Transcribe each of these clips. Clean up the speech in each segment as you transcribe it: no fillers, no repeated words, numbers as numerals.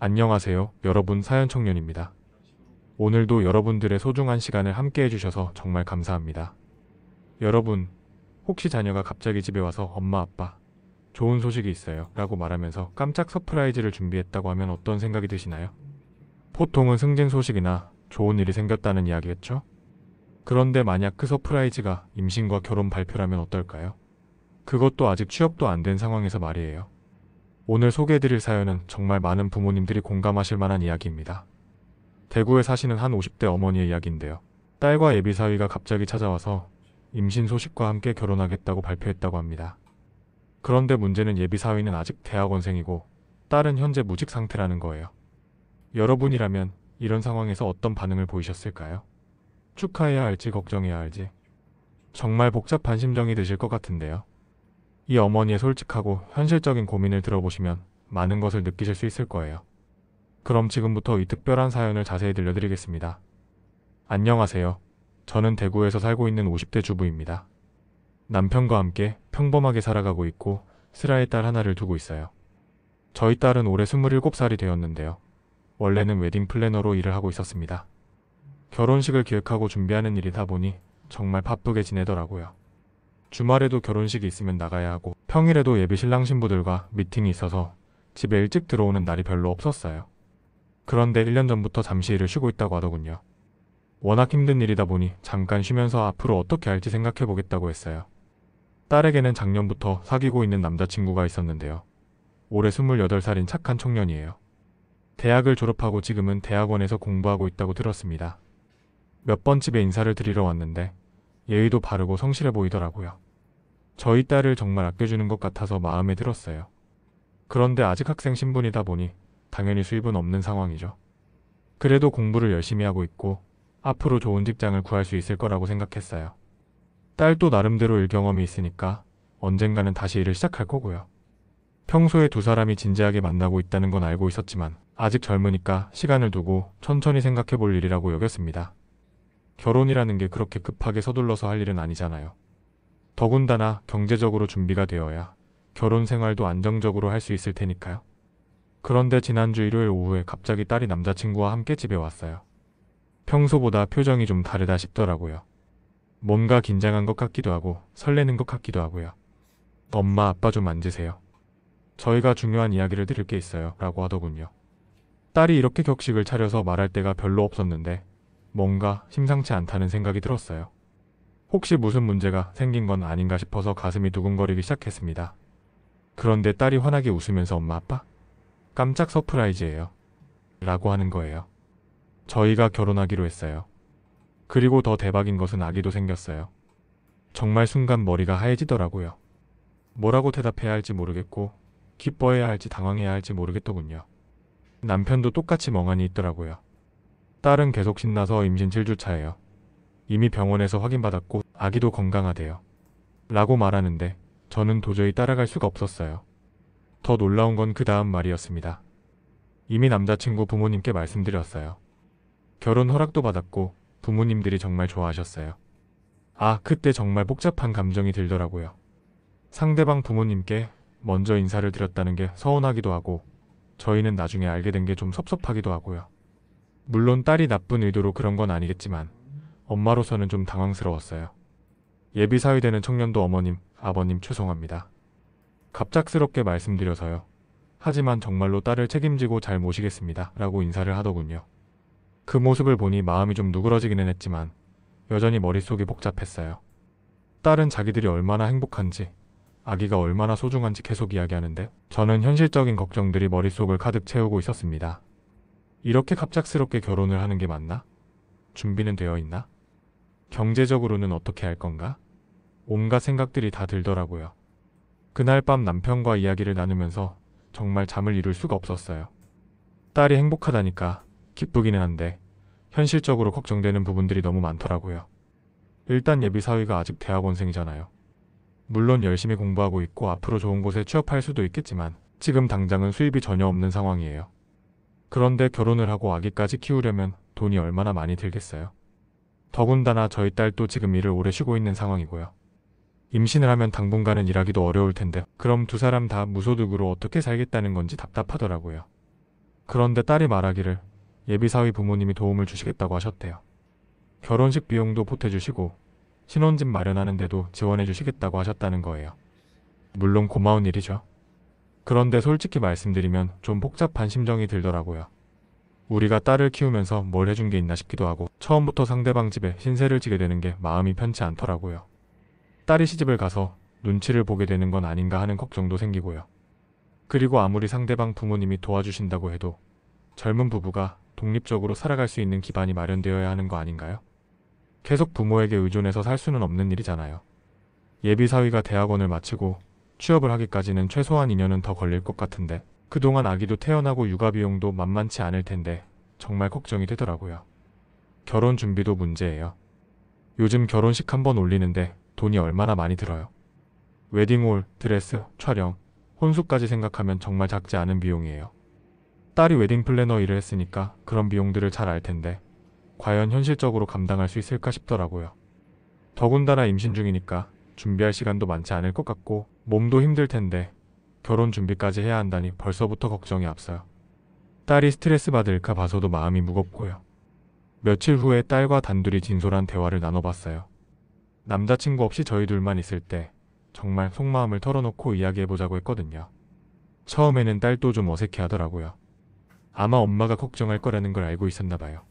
안녕하세요. 여러분 사연청년입니다. 오늘도 여러분들의 소중한 시간을 함께 해주셔서 정말 감사합니다. 여러분, 혹시 자녀가 갑자기 집에 와서 엄마 아빠, 좋은 소식이 있어요 라고 말하면서 깜짝 서프라이즈를 준비했다고 하면 어떤 생각이 드시나요? 보통은 승진 소식이나 좋은 일이 생겼다는 이야기겠죠? 그런데 만약 그 서프라이즈가 임신과 결혼 발표라면 어떨까요? 그것도 아직 취업도 안 된 상황에서 말이에요. 오늘 소개해드릴 사연은 정말 많은 부모님들이 공감하실 만한 이야기입니다. 대구에 사시는 한 50대 어머니의 이야기인데요. 딸과 예비사위가 갑자기 찾아와서 임신 소식과 함께 결혼하겠다고 발표했다고 합니다. 그런데 문제는 예비사위는 아직 대학원생이고 딸은 현재 무직 상태라는 거예요. 여러분이라면 이런 상황에서 어떤 반응을 보이셨을까요? 축하해야 할지 걱정해야 할지 정말 복잡한 심정이 드실 것 같은데요. 이 어머니의 솔직하고 현실적인 고민을 들어보시면 많은 것을 느끼실 수 있을 거예요. 그럼 지금부터 이 특별한 사연을 자세히 들려드리겠습니다. 안녕하세요. 저는 대구에서 살고 있는 50대 주부입니다. 남편과 함께 평범하게 살아가고 있고 슬아의 딸 하나를 두고 있어요. 저희 딸은 올해 27살이 되었는데요. 원래는 웨딩 플래너로 일을 하고 있었습니다. 결혼식을 기획하고 준비하는 일이다 보니 정말 바쁘게 지내더라고요. 주말에도 결혼식이 있으면 나가야 하고 평일에도 예비 신랑 신부들과 미팅이 있어서 집에 일찍 들어오는 날이 별로 없었어요. 그런데 1년 전부터 잠시 일을 쉬고 있다고 하더군요. 워낙 힘든 일이다 보니 잠깐 쉬면서 앞으로 어떻게 할지 생각해 보겠다고 했어요. 딸에게는 작년부터 사귀고 있는 남자친구가 있었는데요. 올해 28살인 착한 청년이에요. 대학을 졸업하고 지금은 대학원에서 공부하고 있다고 들었습니다. 몇 번 집에 인사를 드리러 왔는데 예의도 바르고 성실해 보이더라고요. 저희 딸을 정말 아껴주는 것 같아서 마음에 들었어요. 그런데 아직 학생 신분이다 보니 당연히 수입은 없는 상황이죠. 그래도 공부를 열심히 하고 있고 앞으로 좋은 직장을 구할 수 있을 거라고 생각했어요. 딸도 나름대로 일 경험이 있으니까 언젠가는 다시 일을 시작할 거고요. 평소에 두 사람이 진지하게 만나고 있다는 건 알고 있었지만 아직 젊으니까 시간을 두고 천천히 생각해 볼 일이라고 여겼습니다. 결혼이라는 게 그렇게 급하게 서둘러서 할 일은 아니잖아요. 더군다나 경제적으로 준비가 되어야 결혼 생활도 안정적으로 할 수 있을 테니까요. 그런데 지난주 일요일 오후에 갑자기 딸이 남자친구와 함께 집에 왔어요. 평소보다 표정이 좀 다르다 싶더라고요. 뭔가 긴장한 것 같기도 하고 설레는 것 같기도 하고요. 엄마 아빠 좀 앉으세요. 저희가 중요한 이야기를 드릴 게 있어요 라고 하더군요. 딸이 이렇게 격식을 차려서 말할 때가 별로 없었는데 뭔가 심상치 않다는 생각이 들었어요. 혹시 무슨 문제가 생긴 건 아닌가 싶어서 가슴이 두근거리기 시작했습니다. 그런데 딸이 환하게 웃으면서 엄마 아빠? 깜짝 서프라이즈예요. 라고 하는 거예요. 저희가 결혼하기로 했어요. 그리고 더 대박인 것은 아기도 생겼어요. 정말 순간 머리가 하얘지더라고요. 뭐라고 대답해야 할지 모르겠고 기뻐해야 할지 당황해야 할지 모르겠더군요. 남편도 똑같이 멍하니 있더라고요. 딸은 계속 신나서 임신 7주차예요. 이미 병원에서 확인받았고 아기도 건강하대요. 라고 말하는데 저는 도저히 따라갈 수가 없었어요. 더 놀라운 건 그 다음 말이었습니다. 이미 남자친구 부모님께 말씀드렸어요. 결혼 허락도 받았고 부모님들이 정말 좋아하셨어요. 아, 그때 정말 복잡한 감정이 들더라고요. 상대방 부모님께 먼저 인사를 드렸다는 게 서운하기도 하고 저희는 나중에 알게 된 게 좀 섭섭하기도 하고요. 물론 딸이 나쁜 의도로 그런 건 아니겠지만 엄마로서는 좀 당황스러웠어요. 예비사위 되는 청년도 어머님, 아버님 죄송합니다. 갑작스럽게 말씀드려서요. 하지만 정말로 딸을 책임지고 잘 모시겠습니다. 라고 인사를 하더군요. 그 모습을 보니 마음이 좀 누그러지기는 했지만 여전히 머릿속이 복잡했어요. 딸은 자기들이 얼마나 행복한지, 아기가 얼마나 소중한지 계속 이야기하는데 저는 현실적인 걱정들이 머릿속을 가득 채우고 있었습니다. 이렇게 갑작스럽게 결혼을 하는 게 맞나? 준비는 되어 있나? 경제적으로는 어떻게 할 건가? 온갖 생각들이 다 들더라고요. 그날 밤 남편과 이야기를 나누면서 정말 잠을 이룰 수가 없었어요. 딸이 행복하다니까 기쁘기는 한데 현실적으로 걱정되는 부분들이 너무 많더라고요. 일단 예비사위가 아직 대학원생이잖아요. 물론 열심히 공부하고 있고 앞으로 좋은 곳에 취업할 수도 있겠지만 지금 당장은 수입이 전혀 없는 상황이에요. 그런데 결혼을 하고 아기까지 키우려면 돈이 얼마나 많이 들겠어요. 더군다나 저희 딸도 지금 일을 오래 쉬고 있는 상황이고요. 임신을 하면 당분간은 일하기도 어려울 텐데 그럼 두 사람 다 무소득으로 어떻게 살겠다는 건지 답답하더라고요. 그런데 딸이 말하기를 예비사위 부모님이 도움을 주시겠다고 하셨대요. 결혼식 비용도 보태주시고 신혼집 마련하는데도 지원해 주시겠다고 하셨다는 거예요. 물론 고마운 일이죠. 그런데 솔직히 말씀드리면 좀 복잡한 심정이 들더라고요. 우리가 딸을 키우면서 뭘 해준 게 있나 싶기도 하고 처음부터 상대방 집에 신세를 지게 되는 게 마음이 편치 않더라고요. 딸이 시집을 가서 눈치를 보게 되는 건 아닌가 하는 걱정도 생기고요. 그리고 아무리 상대방 부모님이 도와주신다고 해도 젊은 부부가 독립적으로 살아갈 수 있는 기반이 마련되어야 하는 거 아닌가요? 계속 부모에게 의존해서 살 수는 없는 일이잖아요. 예비사위가 대학원을 마치고 취업을 하기까지는 최소한 2년은 더 걸릴 것 같은데 그동안 아기도 태어나고 육아 비용도 만만치 않을 텐데 정말 걱정이 되더라고요. 결혼 준비도 문제예요. 요즘 결혼식 한번 올리는데 돈이 얼마나 많이 들어요. 웨딩홀, 드레스, 촬영, 혼수까지 생각하면 정말 작지 않은 비용이에요. 딸이 웨딩 플래너 일을 했으니까 그런 비용들을 잘 알 텐데 과연 현실적으로 감당할 수 있을까 싶더라고요. 더군다나 임신 중이니까 준비할 시간도 많지 않을 것 같고 몸도 힘들 텐데 결혼 준비까지 해야 한다니 벌써부터 걱정이 앞서요. 딸이 스트레스 받을까 봐서도 마음이 무겁고요. 며칠 후에 딸과 단둘이 진솔한 대화를 나눠봤어요. 남자친구 없이 저희 둘만 있을 때 정말 속마음을 털어놓고 이야기해보자고 했거든요. 처음에는 딸도 좀 어색해 하더라고요. 아마 엄마가 걱정할 거라는 걸 알고 있었나 봐요.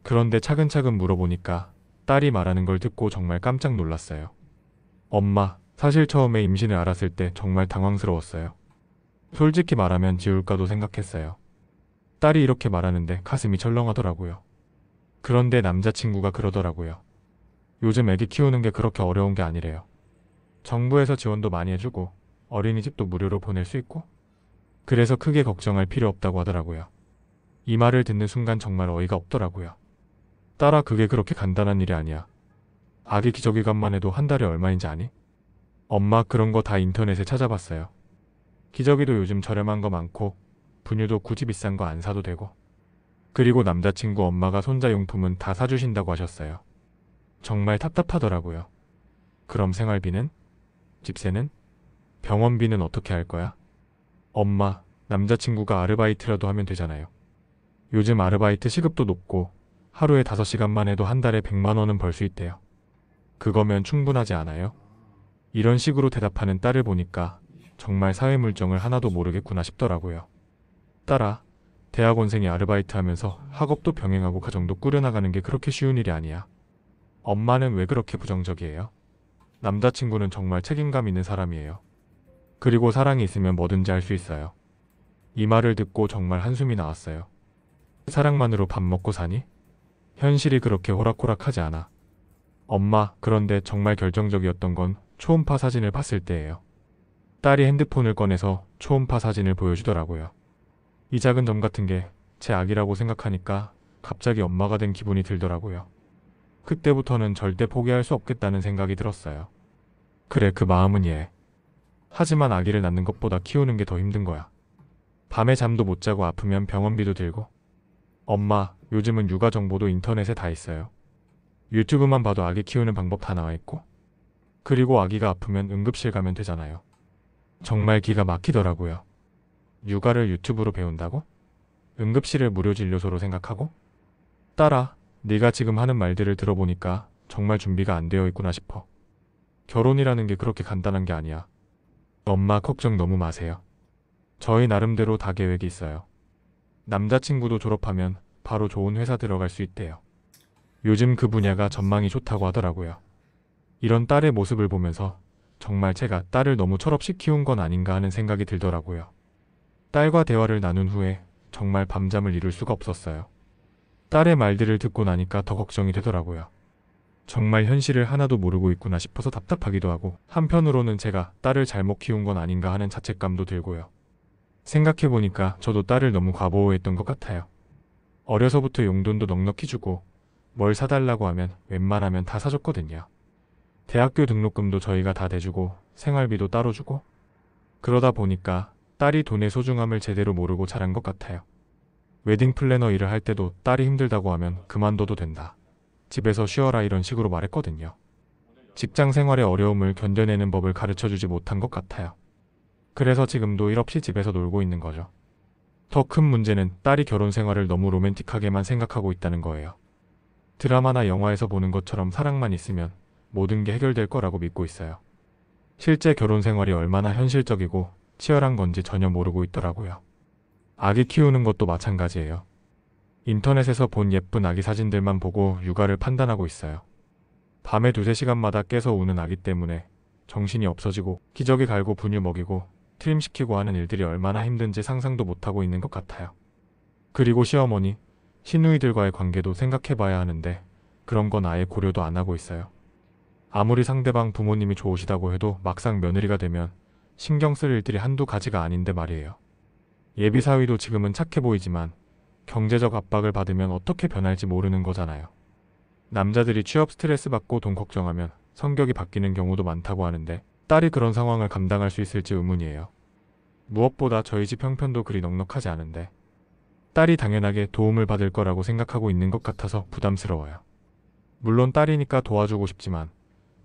그런데 차근차근 물어보니까 딸이 말하는 걸 듣고 정말 깜짝 놀랐어요. 엄마, 사실 처음에 임신을 알았을 때 정말 당황스러웠어요. 솔직히 말하면 지울까도 생각했어요. 딸이 이렇게 말하는데 가슴이 철렁하더라고요. 그런데 남자친구가 그러더라고요. 요즘 애기 키우는 게 그렇게 어려운 게 아니래요. 정부에서 지원도 많이 해주고 어린이집도 무료로 보낼 수 있고 그래서 크게 걱정할 필요 없다고 하더라고요. 이 말을 듣는 순간 정말 어이가 없더라고요. 딸아, 그게 그렇게 간단한 일이 아니야. 아기 기저귀값만 해도 한 달에 얼마인지 아니? 엄마, 그런 거 다 인터넷에 찾아봤어요. 기저귀도 요즘 저렴한 거 많고 분유도 굳이 비싼 거 안 사도 되고 그리고 남자친구 엄마가 손자용품은 다 사주신다고 하셨어요. 정말 답답하더라고요. 그럼 생활비는? 집세는? 병원비는 어떻게 할 거야? 엄마, 남자친구가 아르바이트라도 하면 되잖아요. 요즘 아르바이트 시급도 높고 하루에 5시간만 해도 한 달에 100만 원은 벌 수 있대요. 그거면 충분하지 않아요? 이런 식으로 대답하는 딸을 보니까 정말 사회 물정을 하나도 모르겠구나 싶더라고요. 딸아, 대학원생이 아르바이트 하면서 학업도 병행하고 가정도 꾸려나가는 게 그렇게 쉬운 일이 아니야. 엄마는 왜 그렇게 부정적이에요? 남자친구는 정말 책임감 있는 사람이에요. 그리고 사랑이 있으면 뭐든지 할 수 있어요. 이 말을 듣고 정말 한숨이 나왔어요. 사랑만으로 밥 먹고 사니? 현실이 그렇게 호락호락하지 않아. 엄마, 그런데 정말 결정적이었던 건 초음파 사진을 봤을 때예요. 딸이 핸드폰을 꺼내서 초음파 사진을 보여주더라고요. 이 작은 점 같은 게 제 아기라고 생각하니까 갑자기 엄마가 된 기분이 들더라고요. 그때부터는 절대 포기할 수 없겠다는 생각이 들었어요. 그래, 그 마음은 이해. 하지만 아기를 낳는 것보다 키우는 게 더 힘든 거야. 밤에 잠도 못 자고 아프면 병원비도 들고. 엄마, 요즘은 육아 정보도 인터넷에 다 있어요. 유튜브만 봐도 아기 키우는 방법 다 나와 있고. 그리고 아기가 아프면 응급실 가면 되잖아요. 정말 기가 막히더라고요. 육아를 유튜브로 배운다고? 응급실을 무료 진료소로 생각하고? 딸아, 네가 지금 하는 말들을 들어보니까 정말 준비가 안 되어 있구나 싶어. 결혼이라는 게 그렇게 간단한 게 아니야. 엄마, 걱정 너무 마세요. 저희 나름대로 다 계획이 있어요. 남자친구도 졸업하면 바로 좋은 회사 들어갈 수 있대요. 요즘 그 분야가 전망이 좋다고 하더라고요. 이런 딸의 모습을 보면서 정말 제가 딸을 너무 철없이 키운 건 아닌가 하는 생각이 들더라고요. 딸과 대화를 나눈 후에 정말 밤잠을 이룰 수가 없었어요. 딸의 말들을 듣고 나니까 더 걱정이 되더라고요. 정말 현실을 하나도 모르고 있구나 싶어서 답답하기도 하고 한편으로는 제가 딸을 잘못 키운 건 아닌가 하는 자책감도 들고요. 생각해보니까 저도 딸을 너무 과보호했던 것 같아요. 어려서부터 용돈도 넉넉히 주고 뭘 사달라고 하면 웬만하면 다 사줬거든요. 대학교 등록금도 저희가 다 대주고 생활비도 따로 주고 그러다 보니까 딸이 돈의 소중함을 제대로 모르고 자란 것 같아요. 웨딩 플래너 일을 할 때도 딸이 힘들다고 하면 그만둬도 된다. 집에서 쉬어라 이런 식으로 말했거든요. 직장 생활의 어려움을 견뎌내는 법을 가르쳐주지 못한 것 같아요. 그래서 지금도 일 없이 집에서 놀고 있는 거죠. 더 큰 문제는 딸이 결혼 생활을 너무 로맨틱하게만 생각하고 있다는 거예요. 드라마나 영화에서 보는 것처럼 사랑만 있으면 모든 게 해결될 거라고 믿고 있어요. 실제 결혼 생활이 얼마나 현실적이고 치열한 건지 전혀 모르고 있더라고요. 아기 키우는 것도 마찬가지예요. 인터넷에서 본 예쁜 아기 사진들만 보고 육아를 판단하고 있어요. 밤에 2~3시간마다 깨서 우는 아기 때문에 정신이 없어지고 기저귀 갈고 분유 먹이고 트림시키고 하는 일들이 얼마나 힘든지 상상도 못하고 있는 것 같아요. 그리고 시어머니, 시누이들과의 관계도 생각해봐야 하는데 그런 건 아예 고려도 안 하고 있어요. 아무리 상대방 부모님이 좋으시다고 해도 막상 며느리가 되면 신경 쓸 일들이 한두 가지가 아닌데 말이에요. 예비 사위도 지금은 착해 보이지만 경제적 압박을 받으면 어떻게 변할지 모르는 거잖아요. 남자들이 취업 스트레스 받고 돈 걱정하면 성격이 바뀌는 경우도 많다고 하는데 딸이 그런 상황을 감당할 수 있을지 의문이에요. 무엇보다 저희 집 형편도 그리 넉넉하지 않은데 딸이 당연하게 도움을 받을 거라고 생각하고 있는 것 같아서 부담스러워요. 물론 딸이니까 도와주고 싶지만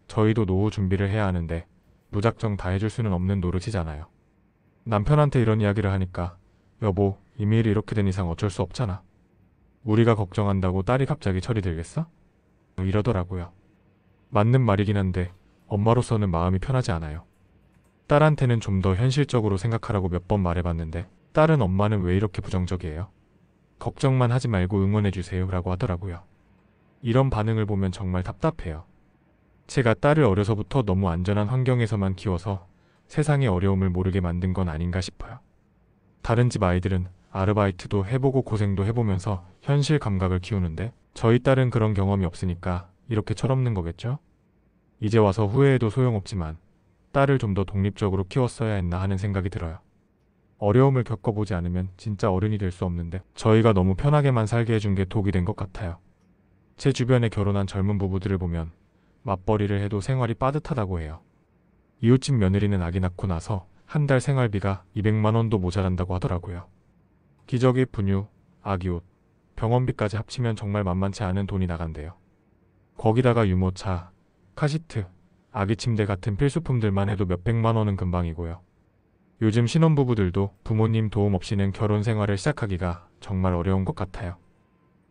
저희도 노후 준비를 해야 하는데 무작정 다 해줄 수는 없는 노릇이잖아요. 남편한테 이런 이야기를 하니까 여보, 이미 일이 이렇게 된 이상 어쩔 수 없잖아. 우리가 걱정한다고 딸이 갑자기 철이 들겠어? 이러더라고요. 맞는 말이긴 한데 엄마로서는 마음이 편하지 않아요. 딸한테는 좀 더 현실적으로 생각하라고 몇 번 말해봤는데 딸은 엄마는 왜 이렇게 부정적이에요? 걱정만 하지 말고 응원해주세요 라고 하더라고요. 이런 반응을 보면 정말 답답해요. 제가 딸을 어려서부터 너무 안전한 환경에서만 키워서 세상의 어려움을 모르게 만든 건 아닌가 싶어요. 다른 집 아이들은 아르바이트도 해보고 고생도 해보면서 현실 감각을 키우는데 저희 딸은 그런 경험이 없으니까 이렇게 철없는 거겠죠? 이제 와서 후회해도 소용없지만 딸을 좀 더 독립적으로 키웠어야 했나 하는 생각이 들어요. 어려움을 겪어보지 않으면 진짜 어른이 될 수 없는데 저희가 너무 편하게만 살게 해준 게 독이 된 것 같아요. 제 주변에 결혼한 젊은 부부들을 보면 맞벌이를 해도 생활이 빠듯하다고 해요. 이웃집 며느리는 아기 낳고 나서 한 달 생활비가 200만 원도 모자란다고 하더라고요. 기저귀, 분유, 아기 옷, 병원비까지 합치면 정말 만만치 않은 돈이 나간대요. 거기다가 유모차, 카시트, 아기 침대 같은 필수품들만 해도 몇백만 원은 금방이고요. 요즘 신혼부부들도 부모님 도움 없이는 결혼 생활을 시작하기가 정말 어려운 것 같아요.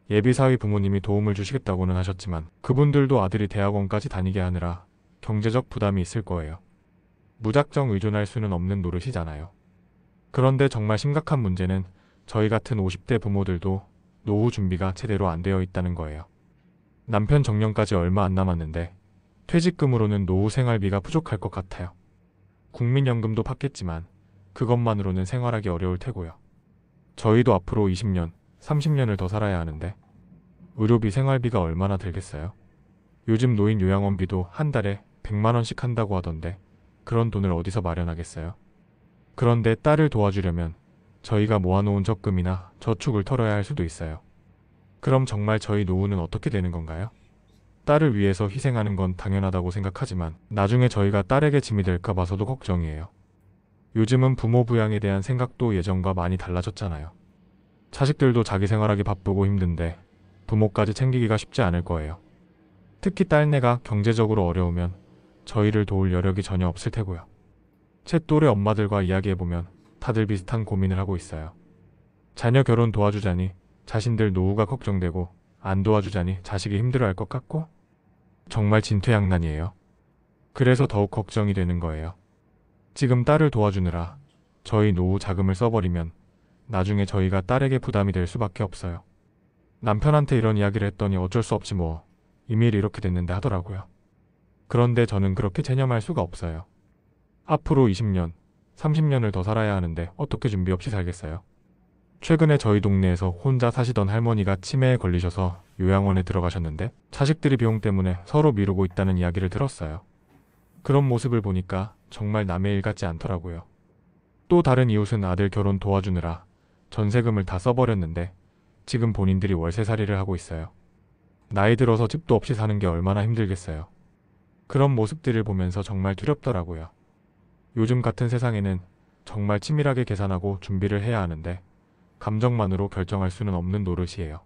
예비사위 부모님이 도움을 주시겠다고는 하셨지만 그분들도 아들이 대학원까지 다니게 하느라 경제적 부담이 있을 거예요. 무작정 의존할 수는 없는 노릇이잖아요. 그런데 정말 심각한 문제는 저희 같은 50대 부모들도 노후 준비가 제대로 안 되어 있다는 거예요. 남편 정년까지 얼마 안 남았는데 퇴직금으로는 노후 생활비가 부족할 것 같아요. 국민연금도 받겠지만 그것만으로는 생활하기 어려울 테고요. 저희도 앞으로 20년, 30년을 더 살아야 하는데 의료비, 생활비가 얼마나 들겠어요? 요즘 노인 요양원비도 한 달에 100만 원씩 한다고 하던데 그런 돈을 어디서 마련하겠어요? 그런데 딸을 도와주려면 저희가 모아놓은 적금이나 저축을 털어야 할 수도 있어요. 그럼 정말 저희 노후는 어떻게 되는 건가요? 딸을 위해서 희생하는 건 당연하다고 생각하지만 나중에 저희가 딸에게 짐이 될까 봐서도 걱정이에요. 요즘은 부모 부양에 대한 생각도 예전과 많이 달라졌잖아요. 자식들도 자기 생활하기 바쁘고 힘든데 부모까지 챙기기가 쉽지 않을 거예요. 특히 딸내가 경제적으로 어려우면 저희를 도울 여력이 전혀 없을 테고요. 제 또래 엄마들과 이야기해보면 다들 비슷한 고민을 하고 있어요. 자녀 결혼 도와주자니 자신들 노후가 걱정되고 안 도와주자니 자식이 힘들어할 것 같고 정말 진퇴양난이에요. 그래서 더욱 걱정이 되는 거예요. 지금 딸을 도와주느라 저희 노후 자금을 써버리면 나중에 저희가 딸에게 부담이 될 수밖에 없어요. 남편한테 이런 이야기를 했더니 어쩔 수 없지 뭐 이미 이렇게 됐는데 하더라고요. 그런데 저는 그렇게 체념할 수가 없어요. 앞으로 20년, 30년을 더 살아야 하는데 어떻게 준비 없이 살겠어요? 최근에 저희 동네에서 혼자 사시던 할머니가 치매에 걸리셔서 요양원에 들어가셨는데 자식들이 비용 때문에 서로 미루고 있다는 이야기를 들었어요. 그런 모습을 보니까 정말 남의 일 같지 않더라고요. 또 다른 이웃은 아들 결혼 도와주느라 전세금을 다 써버렸는데 지금 본인들이 월세살이를 하고 있어요. 나이 들어서 집도 없이 사는 게 얼마나 힘들겠어요. 그런 모습들을 보면서 정말 두렵더라고요. 요즘 같은 세상에는 정말 치밀하게 계산하고 준비를 해야 하는데 감정만으로 결정할 수는 없는 노릇이에요.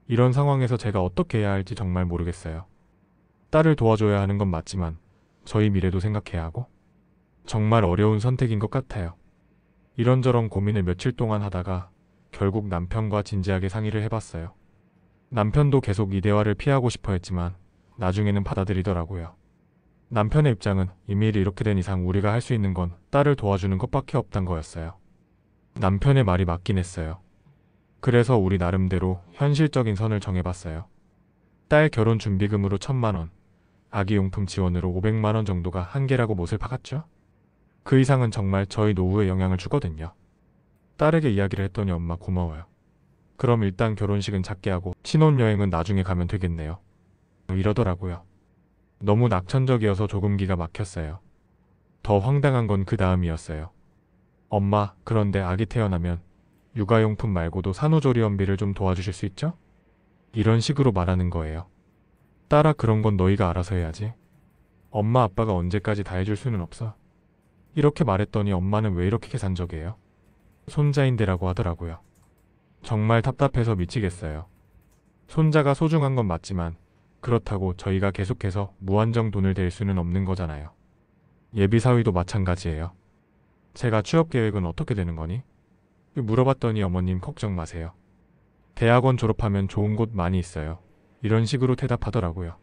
이런 상황에서 제가 어떻게 해야 할지 정말 모르겠어요. 딸을 도와줘야 하는 건 맞지만 저희 미래도 생각해야 하고 정말 어려운 선택인 것 같아요. 이런저런 고민을 며칠 동안 하다가 결국 남편과 진지하게 상의를 해봤어요. 남편도 계속 이 대화를 피하고 싶어 했지만 나중에는 받아들이더라고요. 남편의 입장은 이미 이렇게 된 이상 우리가 할 수 있는 건 딸을 도와주는 것밖에 없단 거였어요. 남편의 말이 맞긴 했어요. 그래서 우리 나름대로 현실적인 선을 정해봤어요. 딸 결혼 준비금으로 1,000만 원, 아기용품 지원으로 500만 원 정도가 한계라고 못을 박았죠. 그 이상은 정말 저희 노후에 영향을 주거든요. 딸에게 이야기를 했더니 엄마 고마워요. 그럼 일단 결혼식은 작게 하고 신혼여행은 나중에 가면 되겠네요. 이러더라고요. 너무 낙천적이어서 조금 기가 막혔어요. 더 황당한 건 그 다음이었어요. 엄마, 그런데 아기 태어나면 육아용품 말고도 산후조리원비를 좀 도와주실 수 있죠? 이런 식으로 말하는 거예요. 딸아, 그런 건 너희가 알아서 해야지. 엄마 아빠가 언제까지 다 해줄 수는 없어. 이렇게 말했더니 엄마는 왜 이렇게 계산적이에요? 손자인데라고 하더라고요. 정말 답답해서 미치겠어요. 손자가 소중한 건 맞지만 그렇다고 저희가 계속해서 무한정 돈을 댈 수는 없는 거잖아요. 예비사위도 마찬가지예요. 제가 취업 계획은 어떻게 되는 거니? 물어봤더니 어머님 걱정 마세요. 대학원 졸업하면 좋은 곳 많이 있어요. 이런 식으로 대답하더라고요.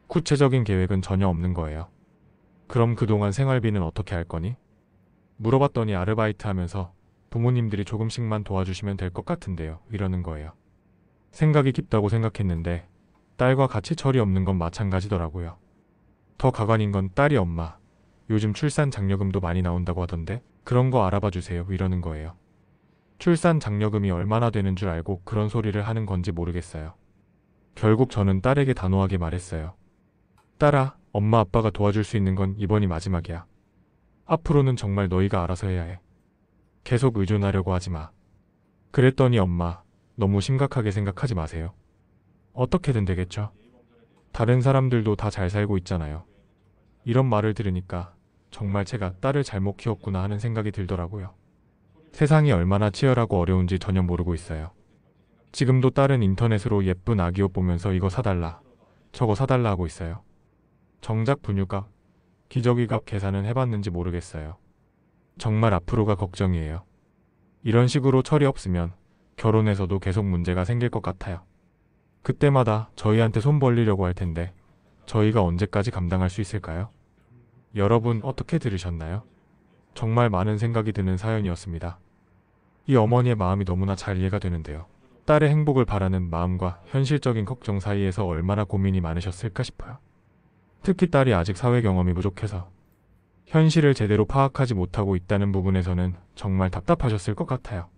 구체적인 계획은 전혀 없는 거예요. 그럼 그동안 생활비는 어떻게 할 거니? 물어봤더니 아르바이트 하면서 부모님들이 조금씩만 도와주시면 될 것 같은데요. 이러는 거예요. 생각이 깊다고 생각했는데 딸과 같이 철이 없는 건 마찬가지더라고요. 더 가관인 건 딸이 엄마, 요즘 출산 장려금도 많이 나온다고 하던데 그런 거 알아봐 주세요. 이러는 거예요. 출산 장려금이 얼마나 되는 줄 알고 그런 소리를 하는 건지 모르겠어요. 결국 저는 딸에게 단호하게 말했어요. 딸아, 엄마 아빠가 도와줄 수 있는 건 이번이 마지막이야. 앞으로는 정말 너희가 알아서 해야 해. 계속 의존하려고 하지 마. 그랬더니 엄마, 너무 심각하게 생각하지 마세요. 어떻게든 되겠죠. 다른 사람들도 다 잘 살고 있잖아요. 이런 말을 들으니까 정말 제가 딸을 잘못 키웠구나 하는 생각이 들더라고요. 세상이 얼마나 치열하고 어려운지 전혀 모르고 있어요. 지금도 딸은 인터넷으로 예쁜 아기 옷 보면서 이거 사달라, 저거 사달라 하고 있어요. 정작 분유값, 기저귀값 계산은 해봤는지 모르겠어요. 정말 앞으로가 걱정이에요. 이런 식으로 철이 없으면 결혼에서도 계속 문제가 생길 것 같아요. 그때마다 저희한테 손 벌리려고 할 텐데 저희가 언제까지 감당할 수 있을까요? 여러분 어떻게 들으셨나요? 정말 많은 생각이 드는 사연이었습니다. 이 어머니의 마음이 너무나 잘 이해가 되는데요. 딸의 행복을 바라는 마음과 현실적인 걱정 사이에서 얼마나 고민이 많으셨을까 싶어요. 특히 딸이 아직 사회 경험이 부족해서 현실을 제대로 파악하지 못하고 있다는 부분에서는 정말 답답하셨을 것 같아요.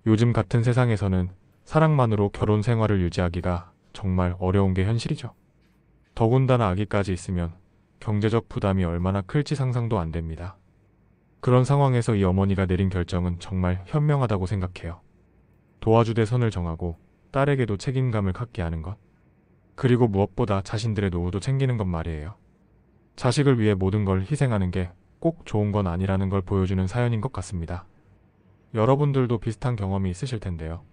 요즘 같은 세상에서는 사랑만으로 결혼 생활을 유지하기가 정말 어려운 게 현실이죠. 더군다나 아기까지 있으면 경제적 부담이 얼마나 클지 상상도 안 됩니다. 그런 상황에서 이 어머니가 내린 결정은 정말 현명하다고 생각해요. 도와주되 선을 정하고 딸에게도 책임감을 갖게 하는 것. 그리고 무엇보다 자신들의 노후도 챙기는 것 말이에요. 자식을 위해 모든 걸 희생하는 게 꼭 좋은 건 아니라는 걸 보여주는 사연인 것 같습니다. 여러분들도 비슷한 경험이 있으실 텐데요.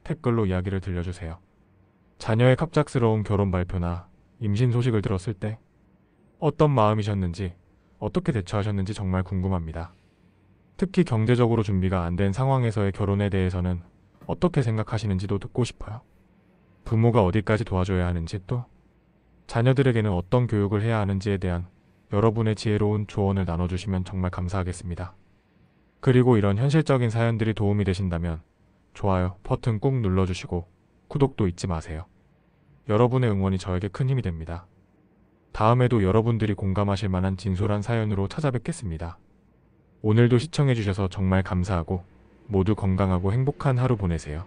댓글로 이야기를 들려주세요. 자녀의 갑작스러운 결혼 발표나 임신 소식을 들었을 때 어떤 마음이셨는지, 어떻게 대처하셨는지 정말 궁금합니다. 특히 경제적으로 준비가 안 된 상황에서의 결혼에 대해서는 어떻게 생각하시는지도 듣고 싶어요. 부모가 어디까지 도와줘야 하는지, 또 자녀들에게는 어떤 교육을 해야 하는지에 대한 여러분의 지혜로운 조언을 나눠주시면 정말 감사하겠습니다. 그리고 이런 현실적인 사연들이 도움이 되신다면 좋아요 버튼 꾹 눌러주시고 구독도 잊지 마세요. 여러분의 응원이 저에게 큰 힘이 됩니다. 다음에도 여러분들이 공감하실 만한 진솔한 사연으로 찾아뵙겠습니다. 오늘도 시청해주셔서 정말 감사하고 모두 건강하고 행복한 하루 보내세요.